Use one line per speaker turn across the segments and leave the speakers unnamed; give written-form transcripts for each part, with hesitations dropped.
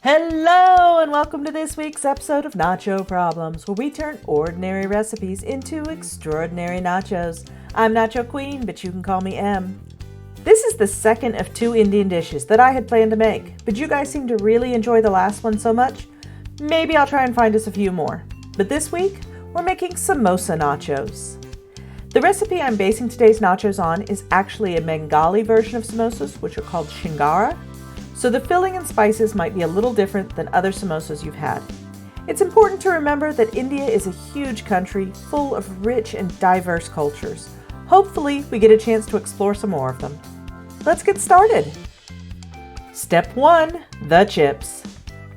Hello and welcome to this week's episode of Nacho Problems, where we turn ordinary recipes into extraordinary nachos. I'm Nacho Queen, but you can call me M. This is the second of two Indian dishes that I had planned to make, but you guys seem to really enjoy the last one so much, maybe I'll try and find us a few more. But this week, we're making Samosa Nachos. The recipe I'm basing today's nachos on is actually a Bengali version of samosas, which are called shingara. So the filling and spices might be a little different than other samosas you've had. It's important to remember that India is a huge country full of rich and diverse cultures. Hopefully, we get a chance to explore some more of them. Let's get started. Step 1, the chips.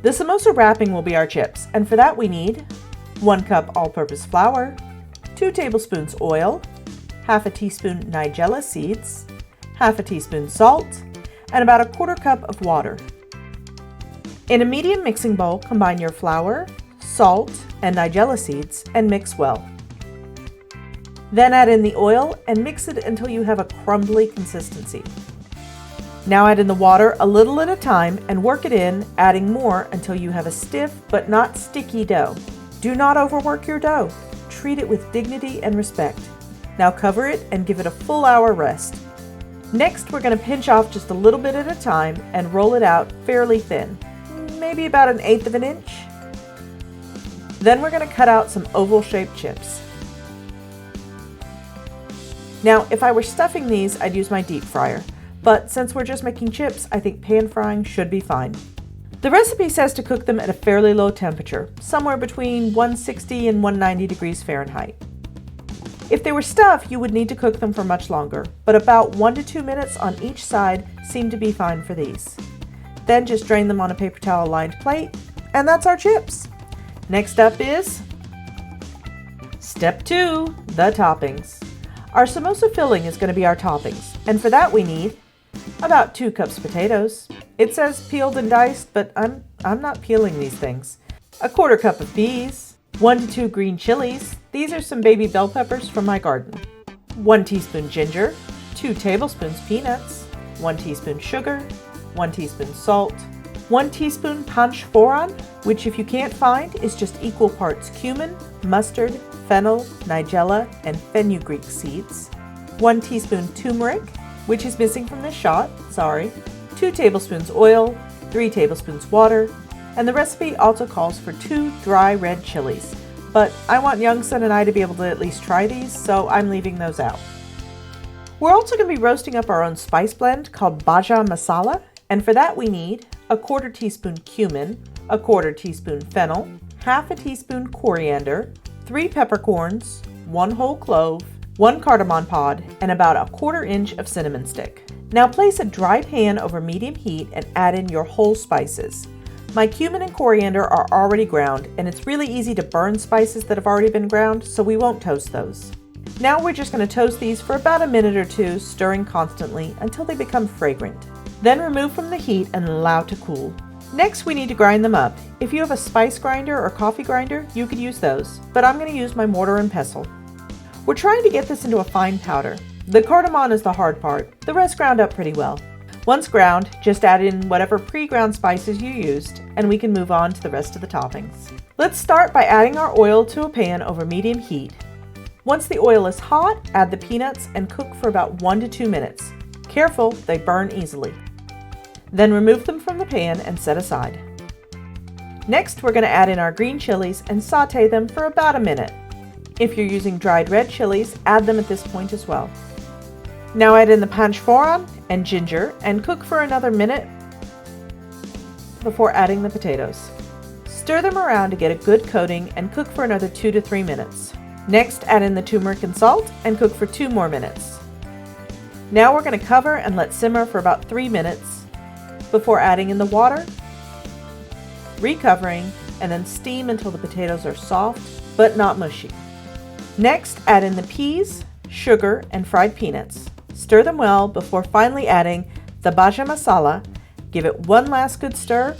The samosa wrapping will be our chips, and for that we need 1 cup all-purpose flour, 2 tablespoons oil, half a teaspoon nigella seeds, half a teaspoon salt, and about a 1/4 cup of water. In a medium mixing bowl, combine your flour, salt, and nigella seeds and mix well. Then add in the oil and mix it until you have a crumbly consistency. Now add in the water a little at a time and work it in, adding more until you have a stiff but not sticky dough. Do not overwork your dough. Treat it with dignity and respect. Now cover it and give it a full hour rest. Next, we're going to pinch off just a little bit at a time and roll it out fairly thin, maybe about 1/8 of an inch. Then we're going to cut out some oval-shaped chips. Now, if I were stuffing these, I'd use my deep fryer, but since we're just making chips, I think pan frying should be fine. The recipe says to cook them at a fairly low temperature, somewhere between 160 and 190 degrees Fahrenheit. If they were stuffed, you would need to cook them for much longer, but about 1 to 2 minutes on each side seem to be fine for these. Then just drain them on a paper towel lined plate, and that's our chips. Next up is Step 2, the toppings. Our samosa filling is going to be our toppings, and for that we need about 2 cups potatoes. It says peeled and diced, but I'm not peeling these things. A 1/4 cup of peas, 1 to 2 green chilies. These are some baby bell peppers from my garden. 1 teaspoon ginger, 2 tablespoons peanuts, 1 teaspoon sugar, 1 teaspoon salt, 1 teaspoon panch phoron, which if you can't find is just equal parts cumin, mustard, fennel, nigella, and fenugreek seeds, 1 teaspoon turmeric, which is missing from this shot, sorry, 2 tablespoons oil, 3 tablespoons water, and the recipe also calls for 2 dry red chilies. But I want Youngson and I to be able to at least try these, so I'm leaving those out. We're also going to be roasting up our own spice blend called bhaja masala, and for that we need a 1/4 teaspoon cumin, a 1/4 teaspoon fennel, half a teaspoon coriander, 3 peppercorns, 1 whole clove, 1 cardamom pod, and about a 1/4 inch of cinnamon stick. Now place a dry pan over medium heat and add in your whole spices. My cumin and coriander are already ground, and it's really easy to burn spices that have already been ground, so we won't toast those. Now we're just going to toast these for about a minute or two, stirring constantly until they become fragrant. Then remove from the heat and allow to cool. Next we need to grind them up. If you have a spice grinder or coffee grinder, you could use those, but I'm going to use my mortar and pestle. We're trying to get this into a fine powder. The cardamom is the hard part, the rest ground up pretty well. Once ground, just add in whatever pre-ground spices you used, and we can move on to the rest of the toppings. Let's start by adding our oil to a pan over medium heat. Once the oil is hot, add the peanuts and cook for about 1 to 2 minutes. Careful, they burn easily. Then remove them from the pan and set aside. Next, we're going to add in our green chilies and saute them for about a minute. If you're using dried red chilies, add them at this point as well. Now add in the panch phoron and ginger and cook for another minute before adding the potatoes. Stir them around to get a good coating and cook for another 2 to 3 minutes. Next, add in the turmeric and salt and cook for 2 more minutes. Now we're going to cover and let simmer for about 3 minutes before adding in the water, recovering, and then steam until the potatoes are soft but not mushy. Next, add in the peas, sugar, and fried peanuts. Stir them well before finally adding the bhaja masala. Give it one last good stir,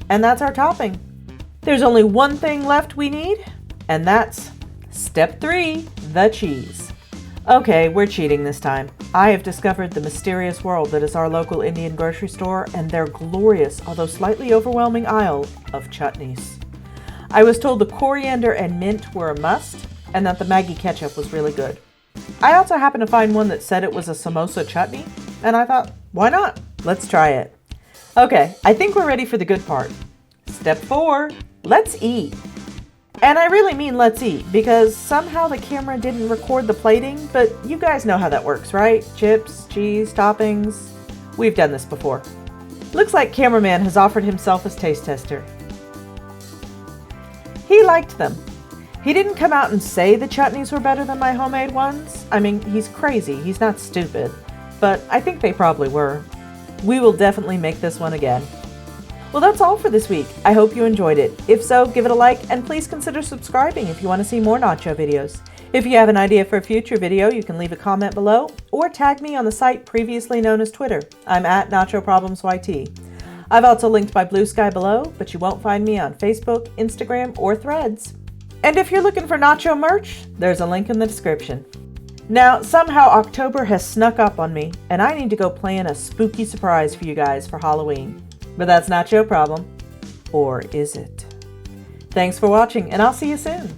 and that's our topping. There's only one thing left we need, and that's Step 3, the cheese. Okay, we're cheating this time. I have discovered the mysterious world that is our local Indian grocery store and their glorious, although slightly overwhelming aisle of chutneys. I was told the coriander and mint were a must, and that the Maggi ketchup was really good. I also happened to find one that said it was a samosa chutney, and I thought, why not? Let's try it. Okay, I think we're ready for the good part. Step 4, let's eat. And I really mean let's eat, because somehow the camera didn't record the plating, but you guys know how that works, right? Chips, cheese, toppings. We've done this before. Looks like cameraman has offered himself as taste tester. He liked them. He didn't come out and say the chutneys were better than my homemade ones. I mean, he's crazy, he's not stupid, but I think they probably were. We will definitely make this one again. Well, that's all for this week. I hope you enjoyed it. If so, give it a like and please consider subscribing if you want to see more nacho videos. If you have an idea for a future video, you can leave a comment below or tag me on the site previously known as Twitter. I'm at NachoProblemsYT. I've also linked my Blue Sky below, but you won't find me on Facebook, Instagram, or Threads. And if you're looking for nacho merch, there's a link in the description. Now, somehow October has snuck up on me, and I need to go plan a spooky surprise for you guys for Halloween. But that's not your problem. Or is it? Thanks for watching, and I'll see you soon.